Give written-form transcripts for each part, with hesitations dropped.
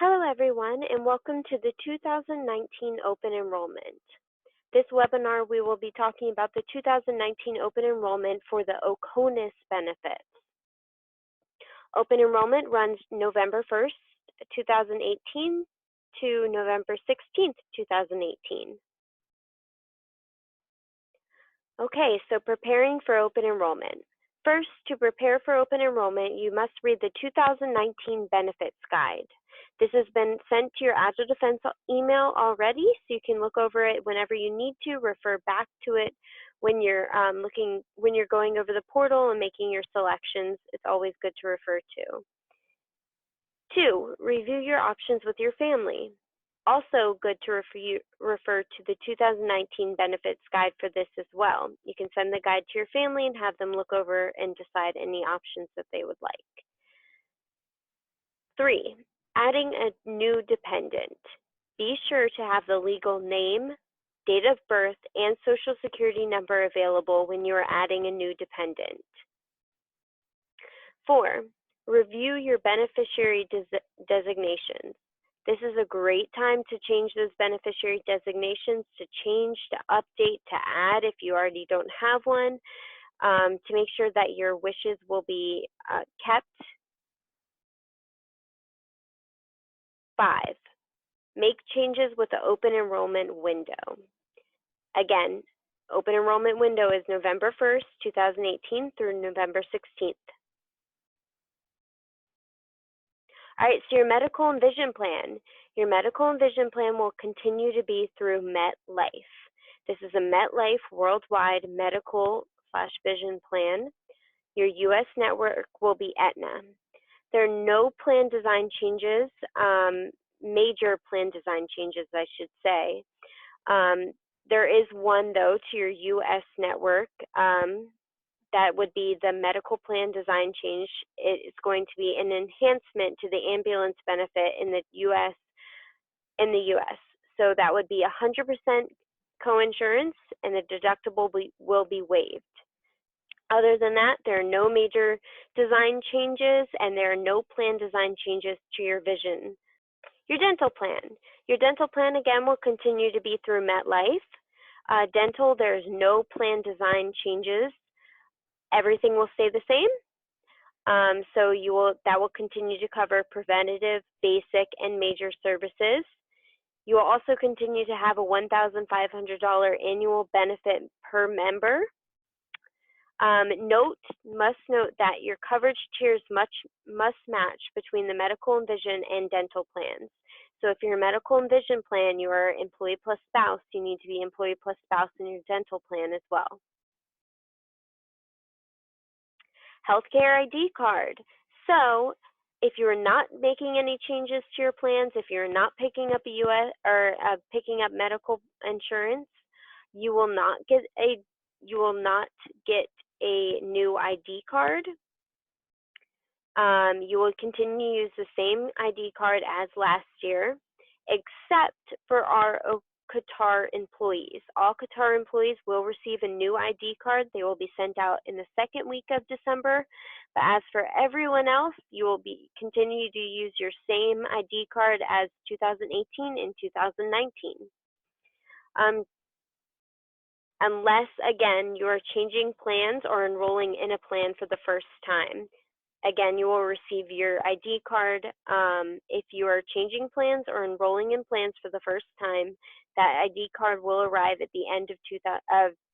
Hello everyone and welcome to the 2019 Open Enrollment. This webinar we will be talking about the 2019 Open Enrollment for the OCONUS benefits. Open Enrollment runs November 1st, 2018 to November 16th, 2018. Okay, so preparing for Open Enrollment. First, to prepare for Open Enrollment, you must read the 2019 Benefits Guide. This has been sent to your Agile Defense email already, so you can look over it whenever you need to, refer back to it when you're going over the portal and making your selections. It's always good to refer to. 2, review your options with your family. Also good to refer to the 2019 Benefits Guide for this as well. You can send the guide to your family and have them look over and decide any options that they would like. 3, adding a new dependent. Be sure to have the legal name, date of birth, and social security number available when you are adding a new dependent. 4, review your beneficiary designations. This is a great time to change those beneficiary designations, to change, to update, to add if you already don't have one, to make sure that your wishes will be kept. 5, make changes with the open enrollment window. Again, open enrollment window is November 1st, 2018 through November 16th. All right, so your medical and vision plan. Your medical and vision plan will continue to be through MetLife. This is a MetLife worldwide medical/vision plan. Your U.S. network will be Aetna. There are no plan design changes, major plan design changes, I should say. There is one, though, to your U.S. network. That would be the medical plan design change. It's going to be an enhancement to the ambulance benefit in the U.S. So that would be 100% coinsurance, and the deductible will be waived. Other than that, there are no major design changes, and there are no plan design changes to your vision. Your dental plan. Your dental plan, again, will continue to be through MetLife. Dental, there's no plan design changes. Everything will stay the same. So that will continue to cover preventative, basic, and major services. You will also continue to have a $1,500 annual benefit per member. Must note that your coverage tiers must match between the medical and vision and dental plans. So if you're a medical and vision plan, you are employee plus spouse, you need to be employee plus spouse in your dental plan as well. Healthcare ID card. So if you're not making any changes to your plans, if you're not picking up picking up medical insurance, you will not get a new ID card. You will continue to use the same ID card as last year, except for our Qatar employees. All Qatar employees will receive a new ID card. They will be sent out in the second week of December. But as for everyone else, you will continue to use your same ID card as 2018 and 2019. Unless, again, you are changing plans or enrolling in a plan for the first time. Again, you will receive your ID card. If you are changing plans or enrolling in plans for the first time, that ID card will arrive at the end of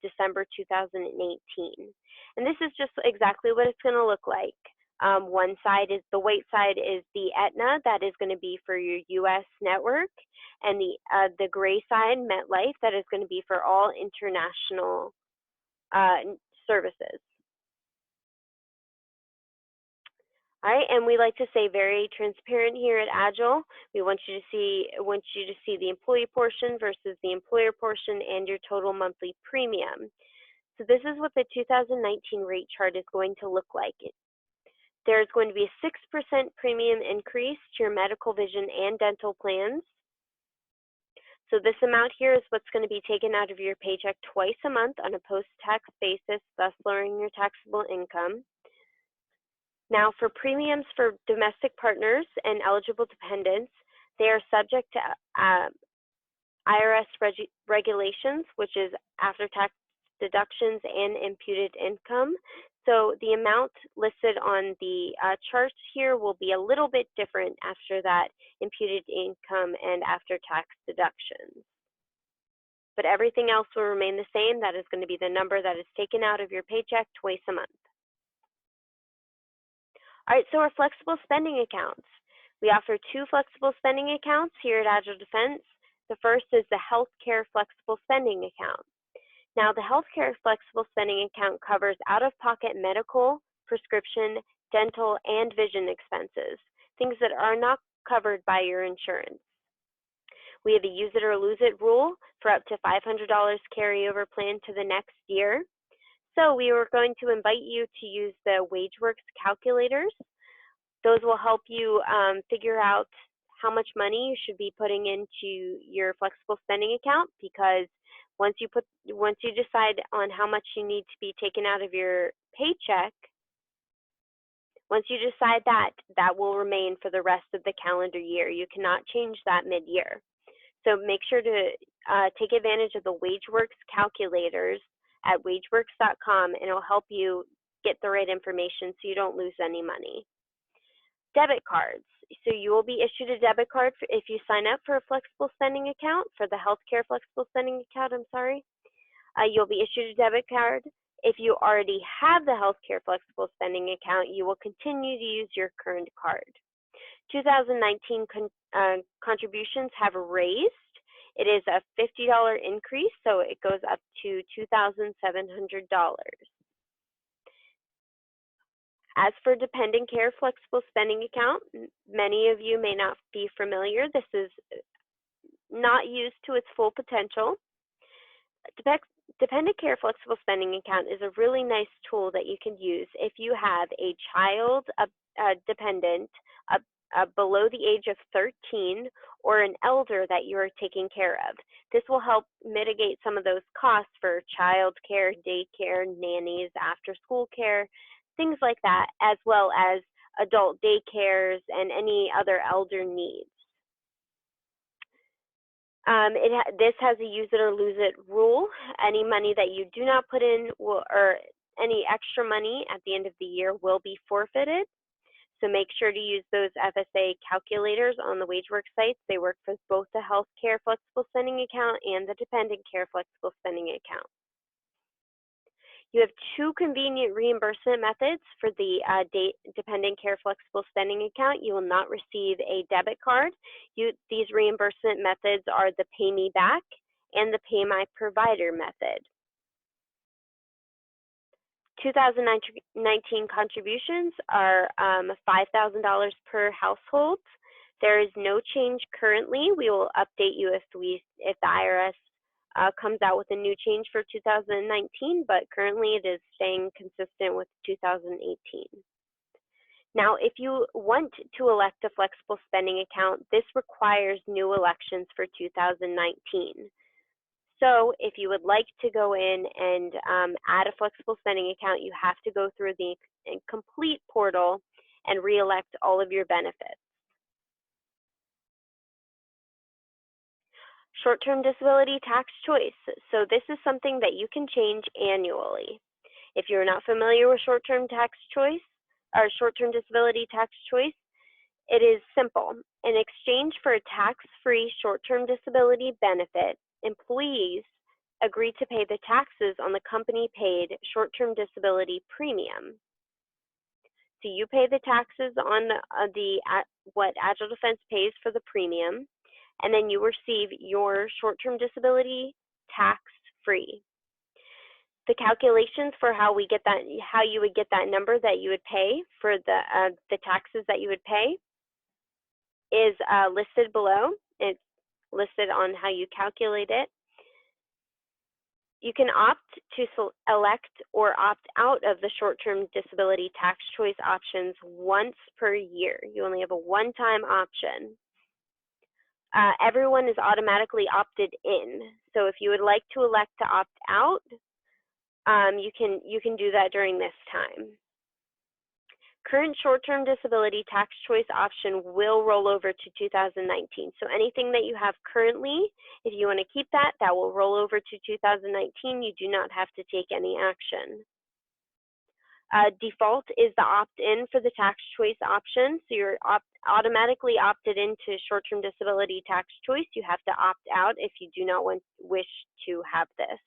December 2018. And this is just exactly what it's going to look like. One side is the white side is the Aetna, that is going to be for your U.S. network, and the gray side, MetLife, that is going to be for all international services. All right, and we like to say very transparent here at Agile. We want you to see the employee portion versus the employer portion and your total monthly premium. So this is what the 2019 rate chart is going to look like. There's going to be a 6% premium increase to your medical, vision, and dental plans. So this amount here is what's going to be taken out of your paycheck twice a month on a post-tax basis, thus lowering your taxable income. Now, for premiums for domestic partners and eligible dependents, They are subject to IRS regulations, which is after-tax deductions and imputed income. So the amount listed on the charts here will be a little bit different after that imputed income and after-tax deductions. But everything else will remain the same. That is going to be the number that is taken out of your paycheck twice a month. All right, so our flexible spending accounts. We offer 2 flexible spending accounts here at Agile Defense. The first is the healthcare flexible spending account. Now, the healthcare flexible spending account covers out-of-pocket medical, prescription, dental, and vision expenses, things that are not covered by your insurance. We have a use it or lose it rule for up to $500 carryover plan to the next year. So we are going to invite you to use the WageWorks calculators. Those will help you figure out how much money you should be putting into your flexible spending account, because once you decide on how much you need to be taken out of your paycheck, once you decide that, that will remain for the rest of the calendar year. You cannot change that mid-year. So make sure to take advantage of the WageWorks calculators at wageworks.com, and it'll help you get the right information so you don't lose any money. Debit cards. So you will be issued a debit card if you sign up for a flexible spending account, for the healthcare flexible spending account, you'll be issued a debit card. If you already have the healthcare flexible spending account, you will continue to use your current card. 2019 contributions have raised. It is a $50 increase, so it goes up to $2,700. As for dependent care flexible spending account, many of you may not be familiar. This is not used to its full potential. Dependent care flexible spending account is a really nice tool that you can use if you have a child dependent below the age of 13 or an elder that you are taking care of. This will help mitigate some of those costs for child care, daycare, nannies, after school care, things like that, as well as adult daycares and any other elder needs. This has a use it or lose it rule. Any money that you do not put in or any extra money at the end of the year will be forfeited. So make sure to use those FSA calculators on the WageWorks sites. They work for both the healthcare flexible spending account and the dependent care flexible spending account. You have 2 convenient reimbursement methods for the dependent care flexible spending account. You will not receive a debit card. These reimbursement methods are the Pay Me Back and the Pay My Provider method. 2019 contributions are $5,000 per household. There is no change currently. We will update you if the IRS comes out with a new change for 2019, but currently it is staying consistent with 2018. Now, if you want to elect a flexible spending account, this requires new elections for 2019. So if you would like to go in and add a flexible spending account, you have to go through the complete portal and re-elect all of your benefits. Short-term disability tax choice. So this is something that you can change annually. If you're not familiar with short-term tax choice or short-term disability tax choice, it is simple. In exchange for a tax-free short-term disability benefit, employees agree to pay the taxes on the company-paid short-term disability premium. So you pay the taxes on what Agile Defense pays for the premium, and then you receive your short-term disability tax-free. The calculations for how you would get that number that you would pay for the taxes that you would pay is listed below. It's listed on how you calculate it. You can opt to elect or opt out of the short-term disability tax choice options once per year. You only have a one-time option. Everyone is automatically opted in. So if you would like to elect to opt out, you can do that during this time. Current short-term disability tax choice option will roll over to 2019. So anything that you have currently, if you want to keep that, that will roll over to 2019. You do not have to take any action. Default is the opt-in for the tax choice option. So you're automatically opted into short-term disability tax choice. You have to opt out if you do not wish to have this.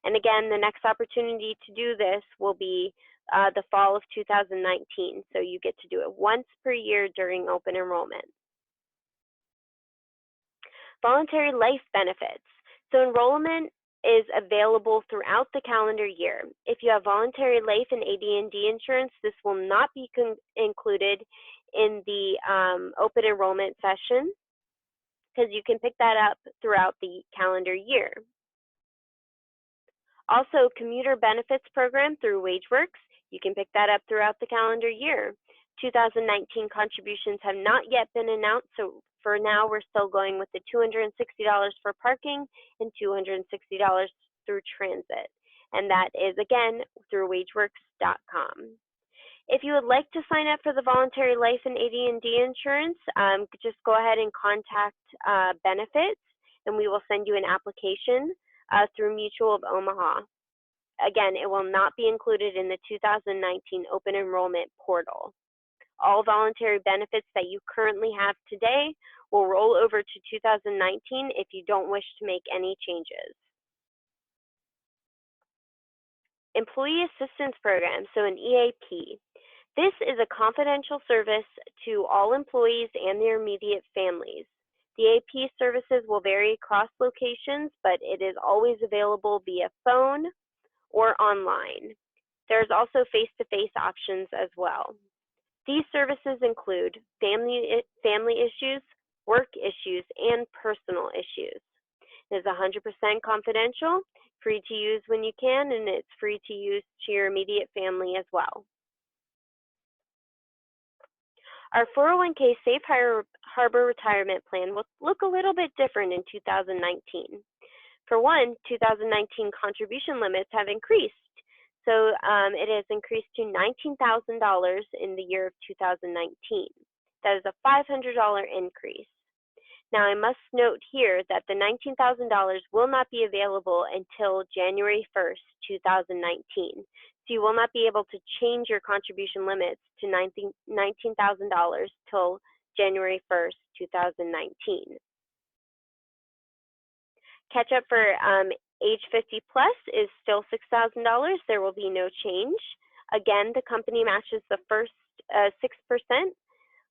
And again, the next opportunity to do this will be the fall of 2019. So you get to do it once per year during open enrollment. Voluntary life benefits. So enrollment is available throughout the calendar year. If you have voluntary life and AD&D insurance, this will not be included in the open enrollment session because you can pick that up throughout the calendar year. Also, commuter benefits program through WageWorks, you can pick that up throughout the calendar year. 2019 contributions have not yet been announced, so for now we're still going with the $260 for parking and $260 through transit. And that is, again, through wageworks.com. If you would like to sign up for the voluntary life and AD&D insurance, just go ahead and contact benefits, and we will send you an application through Mutual of Omaha. Again, it will not be included in the 2019 open enrollment portal. All voluntary benefits that you currently have today will roll over to 2019 if you don't wish to make any changes. Employee Assistance Program, so an EAP. This is a confidential service to all employees and their immediate families. The EAP services will vary across locations, but it is always available via phone or online. There's also face-to-face options as well. These services include family issues, work issues, and personal issues. It is 100% confidential, free to use when you can, and it's free to use to your immediate family as well. Our 401k Safe Harbor Retirement Plan will look a little bit different in 2019. For one, 2019 contribution limits have increased. So it has increased to $19,000 in the year of 2019. That is a $500 increase. Now, I must note here that the $19,000 will not be available until January 1st, 2019. So you will not be able to change your contribution limits to $19,000 till January 1st, 2019. Catch up for age 50 plus is still $6,000. There will be no change. Again, the company matches the first 6%,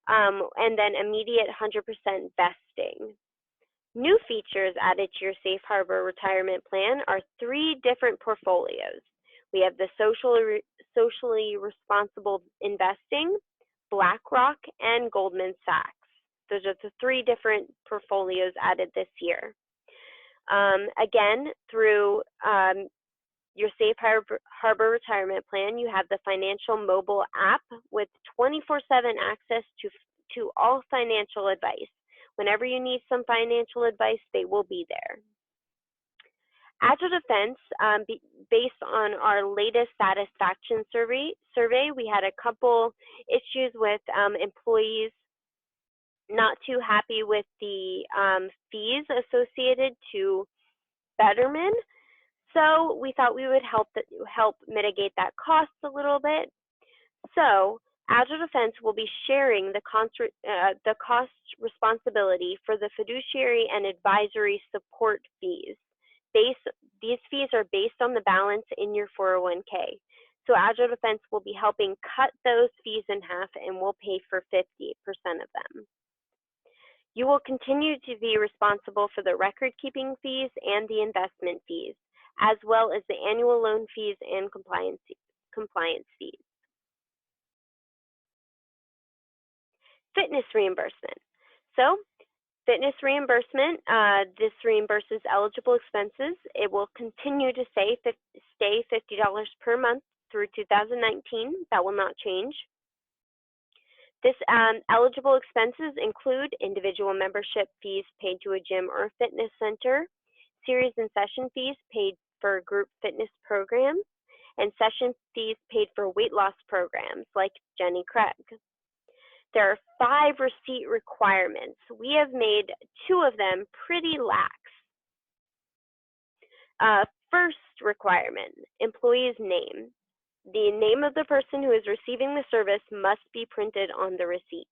and then immediate 100% vesting. New features added to your Safe Harbor Retirement Plan are 3 different portfolios. We have the socially responsible investing, BlackRock, and Goldman Sachs. Those are the 3 different portfolios added this year. Again, through your Safe Harbor Retirement Plan, you have the financial mobile app with 24/7 access to all financial advice. Whenever you need some financial advice, they will be there. Agile Defense, based on our latest satisfaction survey, we had a couple issues with employees not too happy with the fees associated to Betterment. So we thought we would help mitigate that cost a little bit. So Agile Defense will be sharing the cost responsibility for the fiduciary and advisory support fees. These fees are based on the balance in your 401k. So Agile Defense will be helping cut those fees in half and will pay for 50% of them. You will continue to be responsible for the record-keeping fees and the investment fees, as well as the annual loan fees and compliance fees. Fitness reimbursement. So, fitness reimbursement, this reimburses eligible expenses. It will continue to stay $50 per month through 2019. That will not change. This eligible expenses include individual membership fees paid to a gym or fitness center, series and session fees paid for group fitness programs, and session fees paid for weight loss programs like Jenny Craig. There are 5 receipt requirements. We have made 2 of them pretty lax. First requirement, employee's name. The name of the person who is receiving the service must be printed on the receipt.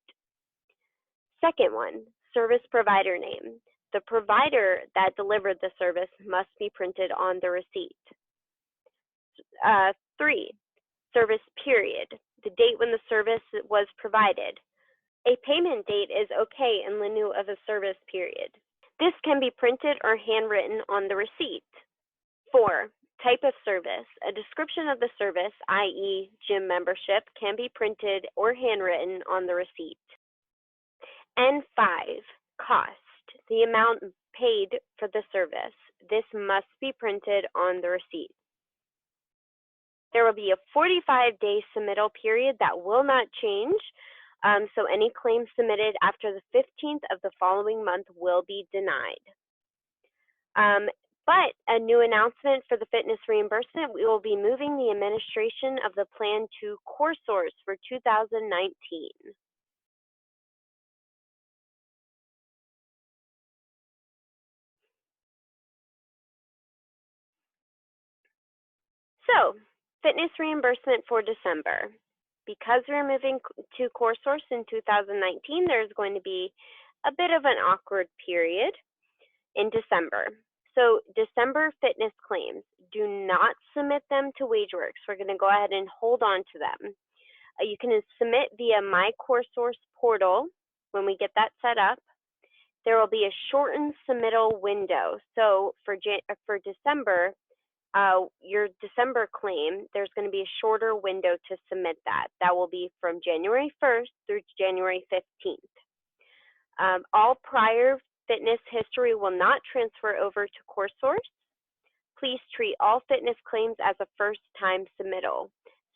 Second one, service provider name. The provider that delivered the service must be printed on the receipt. 3, service period, the date when the service was provided. A payment date is okay in lieu of a service period. This can be printed or handwritten on the receipt. 4, type of service. A description of the service, i.e. gym membership, can be printed or handwritten on the receipt. And 5, cost. The amount paid for the service. This must be printed on the receipt. There will be a 45-day submittal period that will not change, so any claims submitted after the 15th of the following month will be denied. But a new announcement for the fitness reimbursement, we will be moving the administration of the plan to CoreSource for 2019. So, fitness reimbursement for December. Because we're moving to CoreSource in 2019, there's going to be a bit of an awkward period in December. So December fitness claims, do not submit them to WageWorks. We're going to go ahead and hold on to them. You can submit via My CoreSource portal when we get that set up. There will be a shortened submittal window. So for December, your December claim, there's going to be a shorter window to submit that. That will be from January 1st through January 15th. All prior fitness history will not transfer over to CoreSource. Please treat all fitness claims as a first-time submittal.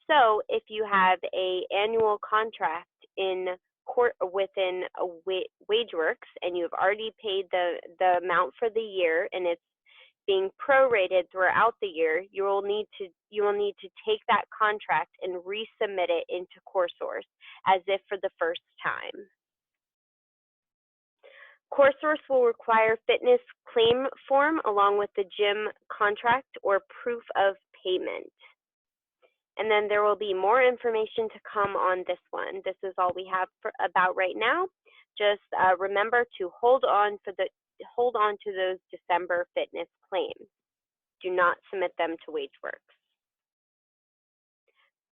So if you have an annual contract within WageWorks and you've already paid the amount for the year and it's being prorated throughout the year, you will need to take that contract and resubmit it into CoreSource as if for the first time. CoreSource will require fitness claim form along with the gym contract or proof of payment. And then there will be more information to come on this one. This is all we have about right now. Just remember to hold on to those December fitness claims. Do not submit them to WageWorks.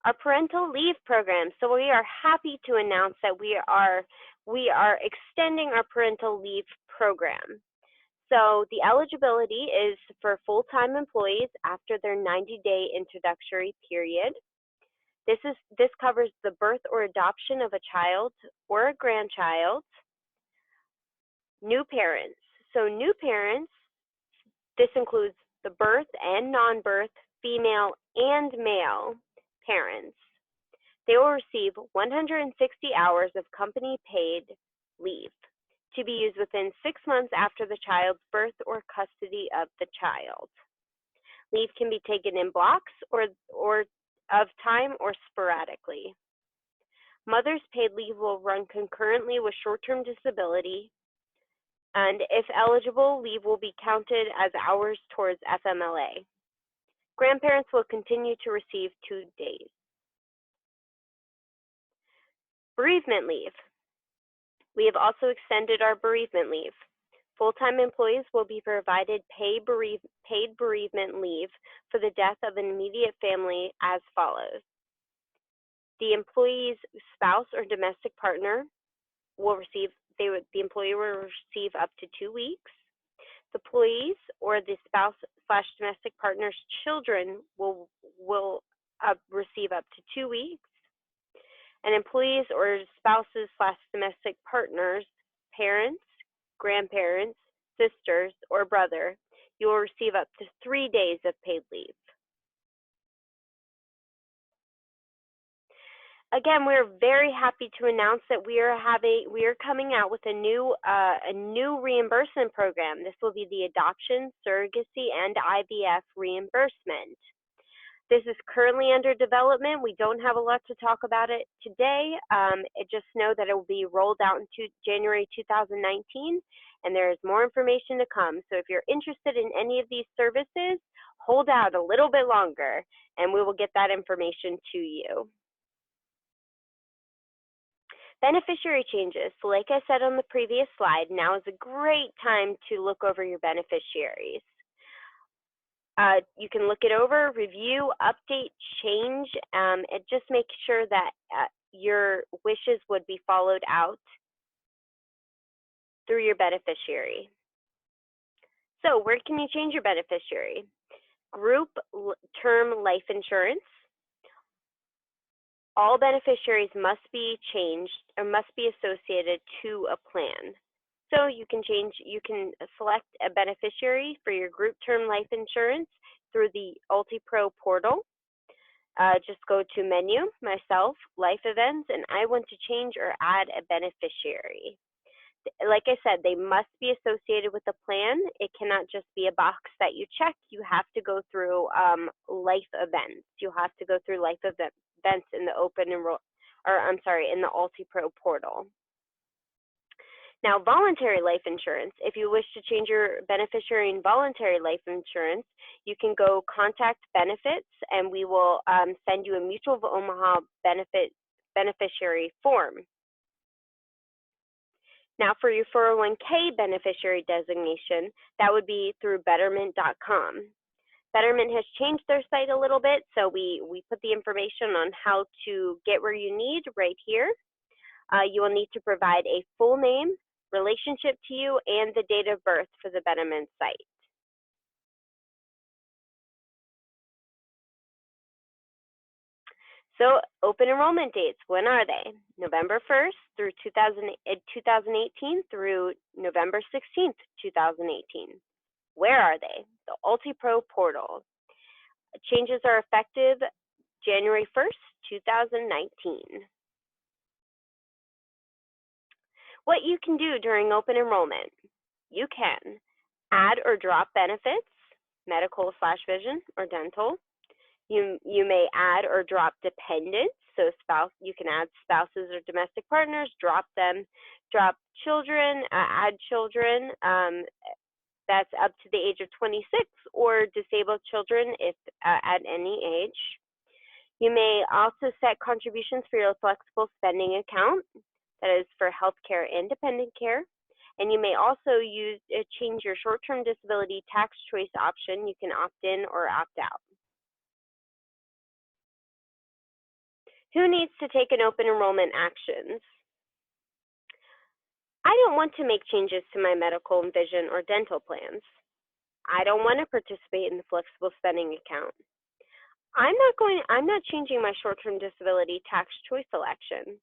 Our parental leave program. So we are happy to announce that we are extending our parental leave program. So the eligibility is for full-time employees after their 90-day introductory period. This covers the birth or adoption of a child or a grandchild. New parents. So new parents, this includes the birth and non-birth, female and male parents. They will receive 160 hours of company paid leave to be used within 6 months after the child's birth or custody of the child. Leave can be taken in blocks or of time or sporadically. Mother's paid leave will run concurrently with short-term disability, and if eligible, leave will be counted as hours towards FMLA. Grandparents will continue to receive 2 days. Bereavement leave. We have also extended our bereavement leave. Full-time employees will be provided paid bereavement leave for the death of an immediate family as follows. The employee's spouse or domestic partner will receive, the employee will receive up to 2 weeks. The employees or the spouse/domestic partner's children will receive up to 2 weeks. And employees or spouses/domestic partners, parents, grandparents, sisters, or brother, you will receive up to 3 days of paid leave. Again, we're very happy to announce that we are coming out with a new reimbursement program. This will be the adoption, surrogacy, and IVF reimbursement. This is currently under development. We don't have a lot to talk about it today. Just know that it will be rolled out in January 2019, and there is more information to come. So if you're interested in any of these services, hold out a little bit longer, and we will get that information to you. Beneficiary changes. So like I said on the previous slide, now is a great time to look over your beneficiaries. You can look it over, review, update, change, and just make sure that your wishes would be followed out through your beneficiary. So where can you change your beneficiary? Group term life insurance. All beneficiaries must be changed or must be associated to a plan. So you can select a beneficiary for your group term life insurance through the UltiPro portal. Just go to menu, myself, life events, and I want to change or add a beneficiary. Like I said, they must be associated with a plan. It cannot just be a box that you check. You have to go through life events. You have to go through life events in the in the UltiPro portal. Now, voluntary life insurance. If you wish to change your beneficiary in voluntary life insurance, you can go contact benefits, and we will send you a Mutual of Omaha beneficiary form. Now, for your 401k beneficiary designation, that would be through betterment.com. Betterment has changed their site a little bit, so we put the information on how to get where you need right here. You will need to provide a full name, relationship to you, and the date of birth for the Betterment site. So open enrollment dates, when are they? November 1st through 2018 through November 16th, 2018. Where are they? The UltiPro portal. Changes are effective January 1st, 2019. What you can do during open enrollment. You can add or drop benefits, medical/vision or dental. You may add or drop dependents, so you can add spouses or domestic partners, drop them, drop children, add children, that's up to the age of 26, or disabled children if at any age. You may also set contributions for your flexible spending account, that is for healthcare and dependent care. And you may also change your short-term disability tax choice option. You can opt in or opt out. Who needs to take an open enrollment actions? I don't want to make changes to my medical and vision or dental plans. I don't want to participate in the flexible spending account. I'm not changing my short-term disability tax choice election.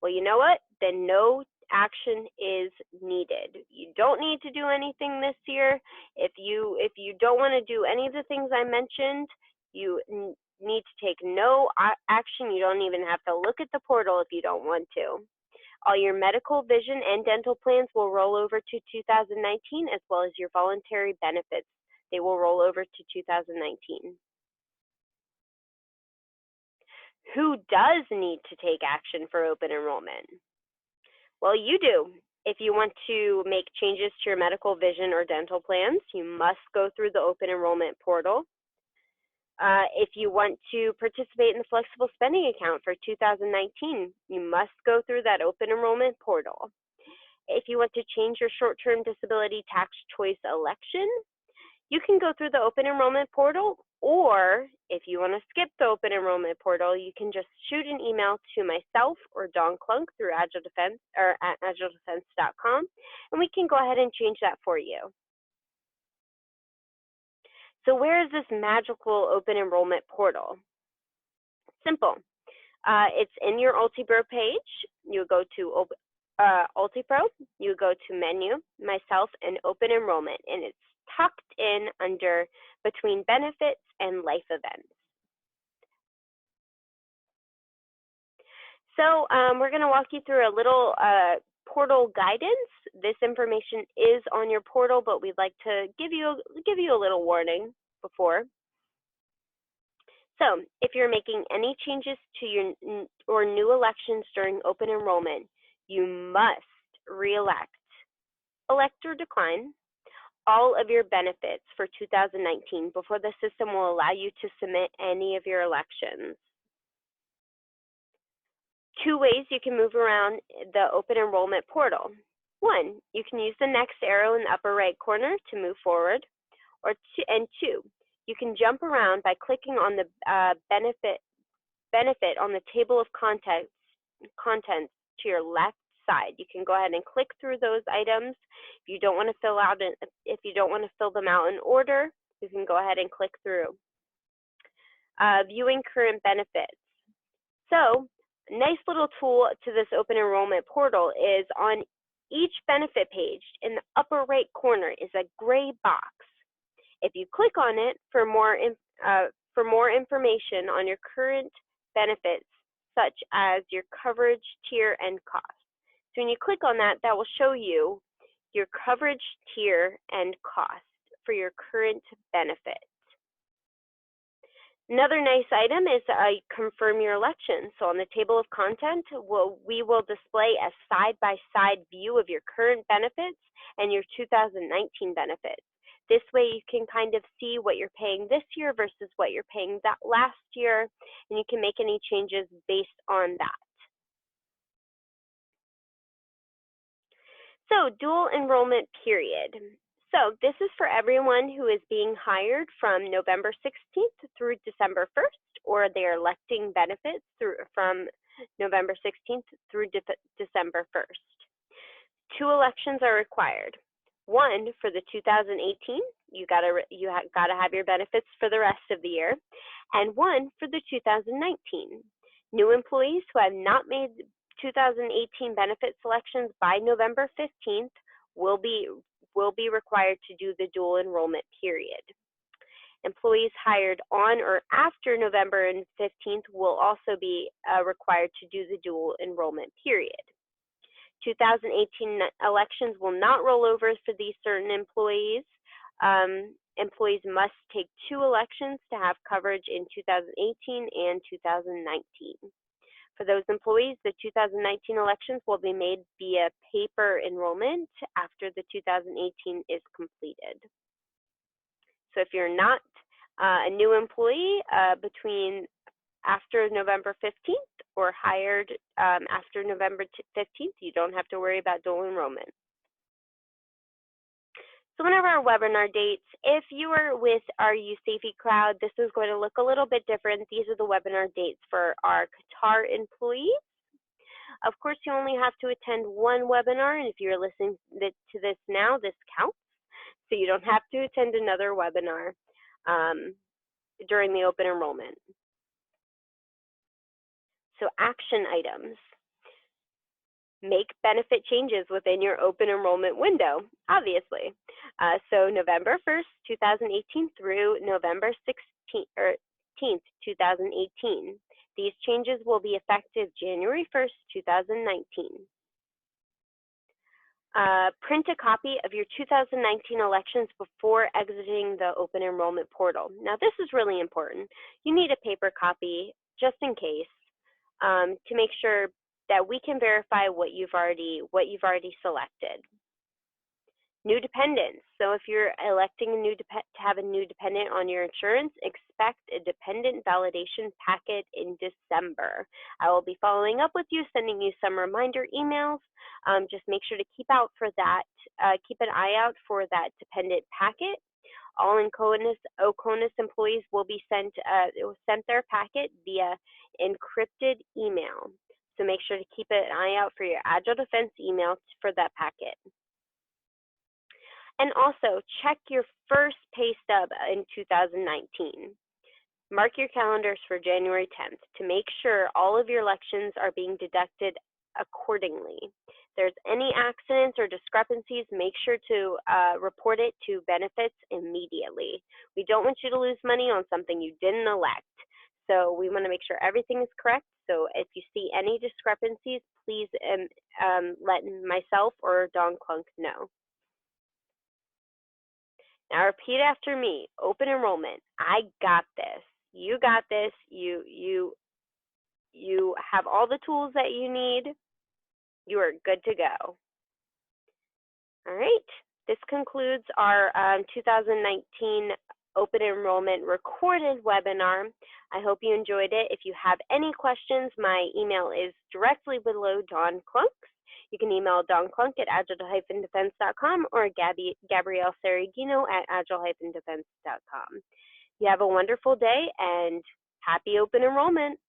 Well, you know what? Then no action is needed. You don't need to do anything this year. If you don't want to do any of the things I mentioned, you need to take no action. You don't even have to look at the portal if you don't want to. All your medical, vision, and dental plans will roll over to 2019, as well as your voluntary benefits. They will roll over to 2019. Who does need to take action for open enrollment? Well, you do. If you want to make changes to your medical, vision, or dental plans, you must go through the open enrollment portal. If you want to participate in the flexible spending account for 2019, you must go through that open enrollment portal. If you want to change your short-term disability tax choice election, you can go through the open enrollment portal, or if you want to skip the open enrollment portal, you can just shoot an email to myself or Dawn Klunk through Agile Defense or at agiledefense.com, and we can go ahead and change that for you. So where is this magical open enrollment portal? Simple. It's in your UltiPro page. You go to UltiPro, you go to menu, myself, and open enrollment, and it's tucked in under between benefits and life events. So we're going to walk you through a little portal guidance. This information is on your portal, but we'd like to give you a little warning before. So if you're making any changes to your or new elections during open enrollment, you must re-elect, elect or decline all of your benefits for 2019 before the system will allow you to submit any of your elections. Two ways you can move around the open enrollment portal. One, you can use the next arrow in the upper right corner to move forward, and two, you can jump around by clicking on the benefit on the table of contents to your left side. You can go ahead and click through those items. If you don't want to fill them out in order, you can go ahead and click through. Viewing current benefits. So, a nice little tool to this open enrollment portal is on each benefit page in the upper right corner is a gray box. If you click on it for more information on your current benefits, such as your coverage, tier, and cost. So when you click on that, that will show you your coverage, tier, and cost for your current benefit. Another nice item is confirm your election. So on the table of content, we will display a side-by-side view of your current benefits and your 2019 benefits. This way you can kind of see what you're paying this year versus what you're paying that last year, and you can make any changes based on that. So dual enrollment period. So this is for everyone who is being hired from November 16th through December 1st, or they're electing benefits from November 16th through December 1st. Two elections are required. One for the 2018, you gotta have your benefits for the rest of the year, and one for the 2019. New employees who have not made 2018 benefit selections by November 15th will be required to do the dual enrollment period. Employees hired on or after November 15th will also be required to do the dual enrollment period. 2018 elections will not roll over for these certain employees. Employees must take two elections to have coverage in 2018 and 2019. For those employees, the 2019 elections will be made via paper enrollment after the 2018 is completed. So if you're not a new employee between after November 15th or hired after November 15th, you don't have to worry about dual enrollment. So one of our webinar dates, if you are with our USAFE crowd, this is going to look a little bit different. These are the webinar dates for our Qatar employees. Of course, you only have to attend one webinar, and if you're listening to this now, this counts. So you don't have to attend another webinar during the open enrollment. So action items. Make benefit changes within your open enrollment window, obviously. So November 1st, 2018 through November 16th, 2018. These changes will be effective January 1st, 2019. Print a copy of your 2019 elections before exiting the open enrollment portal. Now this is really important. You need a paper copy just in case to make sure that we can verify what you've already selected. New dependents. So if you're electing to have a new dependent on your insurance, expect a dependent validation packet in December. I will be following up with you, sending you some reminder emails. Just make sure to keep an eye out for that dependent packet. All OCONUS employees will be sent their packet via encrypted email. So make sure to keep an eye out for your Agile Defense email for that packet. And also, check your first pay stub in 2019. Mark your calendars for January 10th to make sure all of your elections are being deducted accordingly. If there's any accidents or discrepancies, make sure to report it to benefits immediately. We don't want you to lose money on something you didn't elect. So we want to make sure everything is correct. So if you see any discrepancies, please let myself or Dawn Clunk know. Now repeat after me. Open enrollment. I got this. You got this. You have all the tools that you need. You are good to go. All right. This concludes our 2019 Open Enrollment recorded webinar. I hope you enjoyed it. If you have any questions, my email is directly below Dawn Klunk's. You can email Dawn Klunk at agile-defense.com or Gabrielle Saragino at agile-defense.com. You have a wonderful day and happy open enrollment.